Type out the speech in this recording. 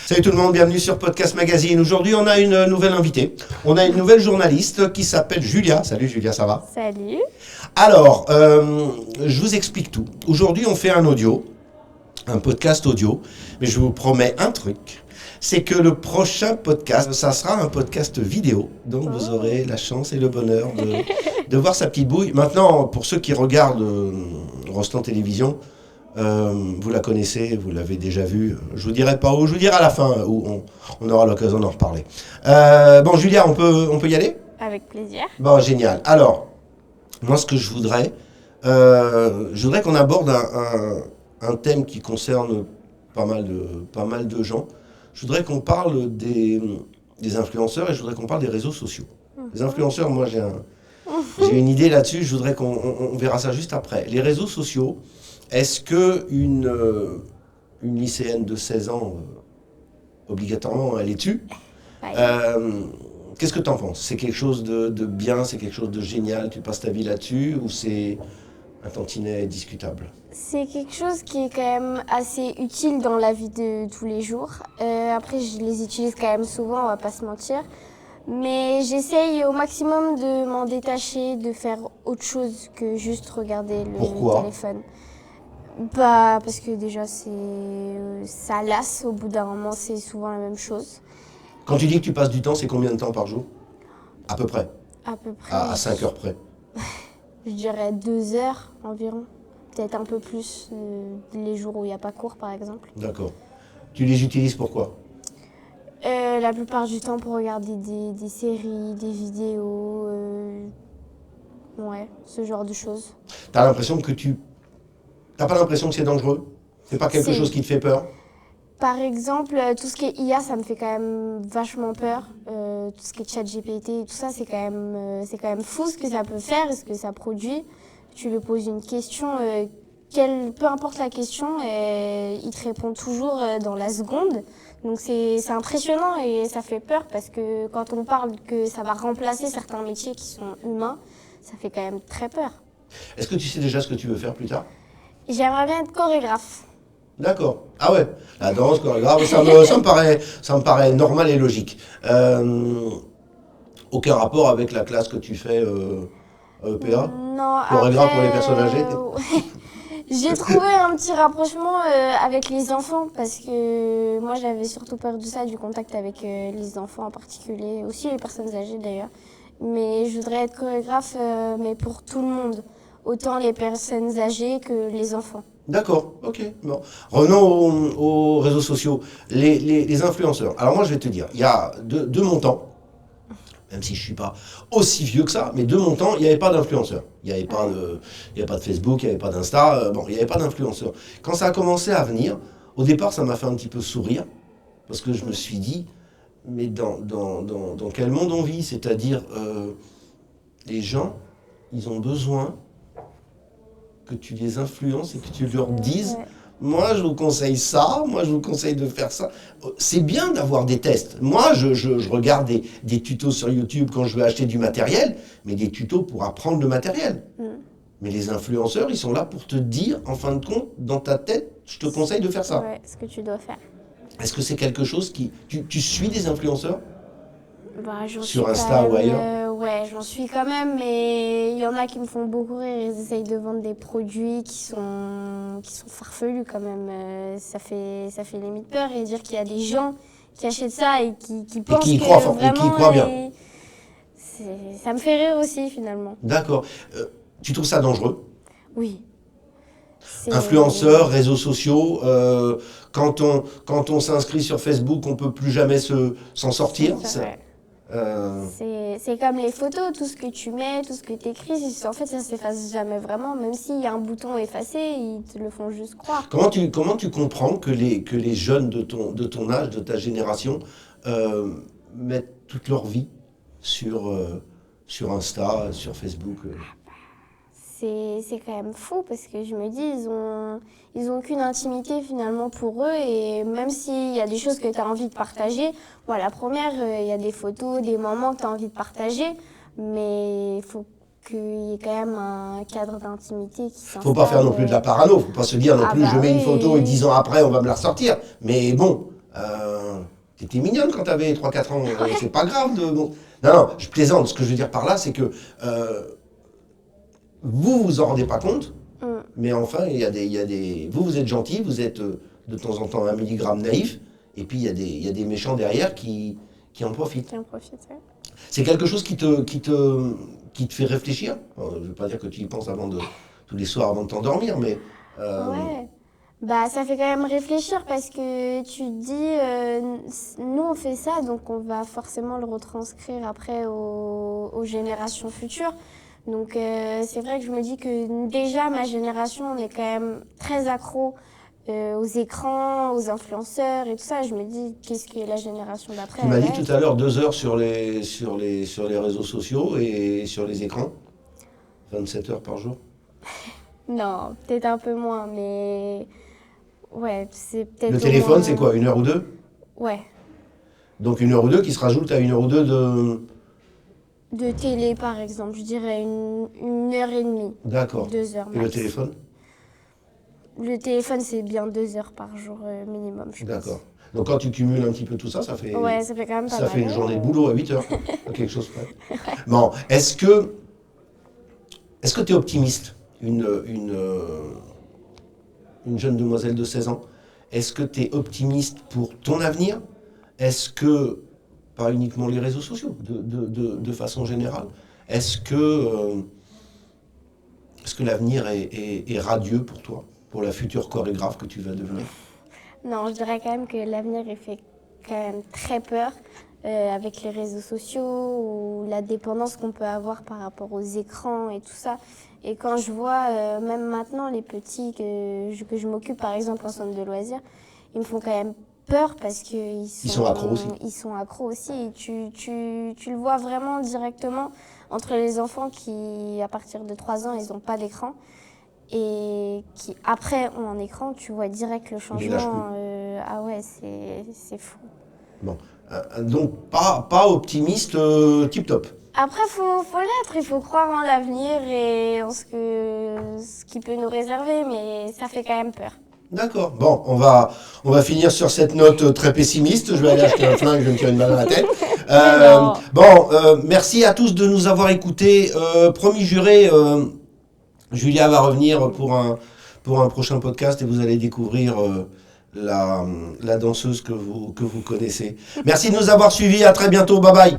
Salut tout le monde, bienvenue sur Podcast Magazine. Aujourd'hui, on a une nouvelle invitée. On a une nouvelle journaliste qui s'appelle Julia. Salut Julia, ça va? Salut. Alors, je vous explique tout. Aujourd'hui, on fait un podcast audio, mais je vous promets un truc. C'est que le prochain podcast, ça sera un podcast vidéo. Donc, vous aurez la chance et le bonheur de voir sa petite bouille. Maintenant, pour ceux qui regardent Rostand Télévision, vous la connaissez, vous l'avez déjà vue. Je vous dirai pas où, je vous dirai à la fin où on aura l'occasion d'en reparler. Bon, Julia, on peut y aller? Avec plaisir. Bon, génial. Alors, moi, ce que je voudrais qu'on aborde un thème qui concerne pas mal de gens. Je voudrais qu'on parle des influenceurs et je voudrais qu'on parle des réseaux sociaux. Les influenceurs, moi, j'ai une idée là-dessus. Je voudrais qu'on verra ça juste après. Les réseaux sociaux, est-ce que une lycéenne de 16 ans, obligatoirement, elle est tue? Qu'est-ce que tu en penses? C'est quelque chose de bien, c'est quelque chose de génial, tu passes ta vie là-dessus, ou c'est un tantinet discutable? C'est quelque chose qui est quand même assez utile dans la vie de tous les jours. Après, je les utilise quand même souvent, on va pas se mentir. Mais j'essaye au maximum de m'en détacher, de faire autre chose que juste regarder le téléphone. Bah, parce que déjà, ça lasse au bout d'un moment, c'est souvent la même chose. Quand tu dis que tu passes du temps, c'est combien de temps par jour? À peu près? À peu près. À 5 heures près? Je dirais 2 heures environ. Peut-être un peu plus les jours où il n'y a pas cours, par exemple. D'accord. Tu les utilises pourquoi? La plupart du temps pour regarder des séries, des vidéos, ouais, ce genre de choses. T'as l'impression que T'as pas l'impression que c'est dangereux? C'est pas quelque chose qui te fait peur? Par exemple, tout ce qui est IA, ça me fait quand même vachement peur. Tout ce qui est ChatGPT, tout ça, c'est quand même fou ce que ça peut faire et ce que ça produit. Tu lui poses une question, peu importe la question, il te répond toujours dans la seconde. Donc c'est impressionnant et ça fait peur parce que quand on parle que ça va remplacer certains métiers qui sont humains, ça fait quand même très peur. Est-ce que tu sais déjà ce que tu veux faire plus tard? J'aimerais bien être chorégraphe. D'accord. Ah ouais, la danse, chorégraphe, ça me paraît normal et logique. Aucun rapport avec la classe que tu fais à EPA? Non, chorégraphe après, pour les personnes âgées? J'ai trouvé un petit rapprochement avec les enfants parce que moi j'avais surtout peur de ça, du contact avec les enfants en particulier, aussi les personnes âgées d'ailleurs. Mais je voudrais être chorégraphe, mais pour tout le monde, autant les personnes âgées que les enfants. D'accord, ok. Bon. Revenons aux réseaux sociaux, les influenceurs. Alors moi je vais te dire, il y a de mon temps, même si je ne suis pas aussi vieux que ça, mais de mon temps, il n'y avait pas d'influenceurs. Il n'y avait pas de Facebook, il n'y avait pas d'Insta, il n'y avait pas d'influenceurs. Quand ça a commencé à venir, au départ ça m'a fait un petit peu sourire, parce que je me suis dit, mais dans quel monde on vit? C'est-à-dire, les gens, ils ont besoin que tu les influences et que tu leur dises, moi je vous conseille ça, moi je vous conseille de faire ça. C'est bien d'avoir des tests. Moi je regarde des tutos sur YouTube quand je veux acheter du matériel, mais des tutos pour apprendre le matériel. Mais les influenceurs, ils sont là pour te dire, en fin de compte, dans ta tête, je te conseille de faire ça. Ouais, ce que tu dois faire. Est-ce que c'est quelque chose qui... Tu suis des influenceurs? Sur Insta ou ailleurs? Ouais, j'en suis quand même, mais il y en a qui me font beaucoup rire. Ils essayent de vendre des produits qui sont farfelus quand même. Ça fait limite peur et dire qu'il y a des gens qui achètent ça et qui pensent qui y que croient, vraiment... et qui y croient bien. Ça me fait rire aussi finalement. D'accord. Tu trouves ça dangereux? Oui. Influenceurs, réseaux sociaux, quand on s'inscrit sur Facebook, on ne peut plus jamais s'en sortir. C'est comme les photos, tout ce que tu mets, tout ce que tu écris, en fait ça s'efface jamais vraiment, même s'il y a un bouton effacer, ils te le font juste croire. Comment tu comprends que les jeunes de ton âge, de ta génération, mettent toute leur vie sur Insta, sur Facebook? C'est quand même fou parce que je me dis, ils ont aucune intimité finalement pour eux et même s'il y a des choses que tu as envie de partager, bon, la première, il y a des photos, des moments que tu as envie de partager, mais il faut qu'il y ait quand même un cadre d'intimité qui s'installe. Faut pas faire non plus de la parano, faut pas se dire non plus je mets une photo et 10 ans après on va me la ressortir, mais bon, T'étais mignonne quand t'avais 3-4 ans, c'est pas grave de... Bon. Non, je plaisante, ce que je veux dire par là, c'est que vous en rendez pas compte, mais enfin, il y a des... Vous êtes gentil, vous êtes de temps en temps 1 milligramme naïf, et puis il y a des méchants derrière qui en profitent. Ouais. C'est quelque chose qui te fait réfléchir. Alors, je ne veux pas dire que tu y penses tous les soirs avant de t'endormir, mais... Ouais. Bah, ça fait quand même réfléchir parce que tu te dis, nous on fait ça, donc on va forcément le retranscrire après aux générations futures. Donc c'est vrai que je me dis que déjà ma génération, on est quand même très accro aux écrans, aux influenceurs et tout ça. Je me dis, qu'est-ce que la génération d'après... Tu m'as dit tout à l'heure 2 heures sur les réseaux sociaux et sur les écrans. 27 heures par jour. Non, peut-être un peu moins, mais... Ouais, c'est peut-être... Le téléphone, c'est quoi, 1 heure ou 2 ? Ouais. Donc 1 heure ou 2 qui se rajoute à 1 heure ou 2 de... De télé, par exemple, je dirais 1h30. D'accord. 2 heures max. Et le téléphone ? Le téléphone, c'est bien 2 heures par jour minimum, je pense. D'accord. Donc quand tu cumules un petit peu tout ça, ça fait... Ouais, ça fait quand même pas mal. Ça fait une journée de boulot à 8 heures. Quelque chose près. Bon, est-ce que tu es optimiste, une jeune demoiselle de 16 ans, est-ce que tu es optimiste pour ton avenir ? Est-ce que, pas uniquement les réseaux sociaux, de façon générale, est-ce que l'avenir est radieux pour toi, pour la future chorégraphe que tu vas devenir ? Non, je dirais quand même que l'avenir, il fait quand même très peur avec les réseaux sociaux ou la dépendance qu'on peut avoir par rapport aux écrans et tout ça. Et quand je vois, même maintenant, les petits que je m'occupe, par exemple, en centre de loisirs, ils me font quand même peur parce qu'ils sont accros aussi. Ils sont accros aussi. Et tu le vois vraiment directement entre les enfants qui, à partir de 3 ans, ils n'ont pas d'écran. Et qui, après, ont un écran, tu vois direct le changement. Ah ouais, c'est fou. Bon, donc pas optimiste tip-top. Après, faut l'être, il faut croire en l'avenir et en ce qui peut nous réserver, mais ça fait quand même peur. D'accord. Bon, on va finir sur cette note très pessimiste. Je vais aller acheter un flingue, je vais me tirer une balle dans la tête. Merci à tous de nous avoir écoutés. Promis juré, Julia va revenir pour un prochain podcast et vous allez découvrir la danseuse que vous connaissez. Merci de nous avoir suivis. À très bientôt. Bye bye.